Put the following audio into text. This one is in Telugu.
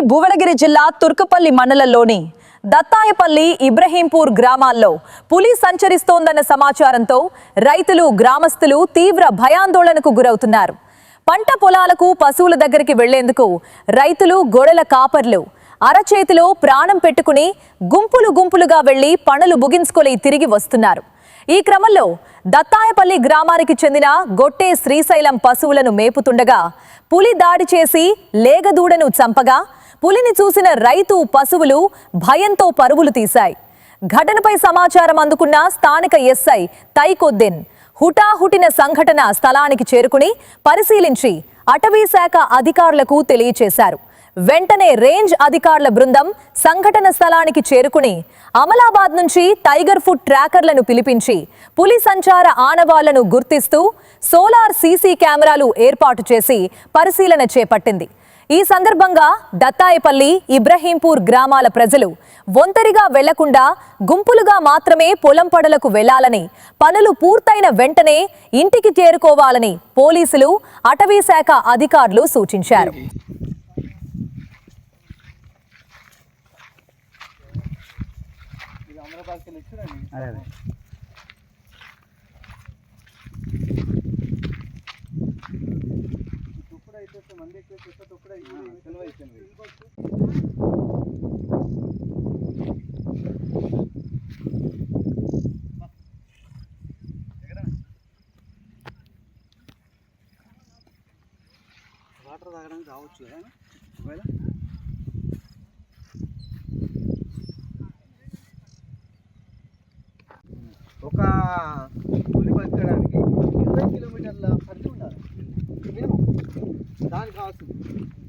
భువనగిరి జిల్లా తుర్కపల్లి మండలంలోని దత్తాయపల్లి ఇబ్రహీంపూర్ గ్రామాల్లో పులి సంచరిస్తోందన్న సమాచారంతో రైతులు గ్రామస్తులు తీవ్ర భయాందోళనకు గురవుతున్నారు. పంట పొలాలకు పశువుల దగ్గరికి వెళ్లేందుకు రైతులు గొడల కాపర్లు అరచేతిలో ప్రాణం పెట్టుకుని గుంపులు గుంపులుగా వెళ్లి పనులు ముగించుకొని తిరిగి వస్తున్నారు. ఈ క్రమంలో దత్తాయపల్లి గ్రామానికి చెందిన గొట్టే శ్రీశైలం పశువులను మేపుతుండగా పులి దాడి చేసి లేగదూడను చంపగా పులిని చూసిన రైతు పశువులు భయంతో పరుగులు తీశాయి. ఘటనపై సమాచారం అందుకున్న స్థానిక ఎస్ఐ తైకొద్దెన్ హుటాహుటిన సంఘటన స్థలానికి చేరుకుని పరిశీలించి అటవీ శాఖ అధికారులకు తెలియచేశారు. వెంటనే రేంజ్ అధికారుల బృందం సంఘటన స్థలానికి చేరుకుని అమలాబాద్ నుంచి టైగర్ ఫుట్ ట్రాకర్లను పిలిపించి పులి సంచార ఆనవాళ్లను గుర్తిస్తూ సోలార్ సీసీ కెమెరాలు ఏర్పాటు చేసి పరిశీలన చేపట్టింది. ఈ సందర్భంగా దత్తాయపల్లి ఇబ్రహీంపూర్ గ్రామాల ప్రజలు ఒంటరిగా వెళ్లకుండా గుంపులుగా మాత్రమే పొలం పడలకు వెళ్లాలని, పనులు పూర్తయిన వెంటనే ఇంటికి చేరుకోవాలని పోలీసులు అటవీ శాఖ అధికారులు సూచించారు. వాటర్ తాగడానికి రావచ్చు కదా ఒక పులి బతకడానికి 20 కిలోమీటర్ల పరిధి ఉండాలి మినిమం. దానికి కావాల్సింది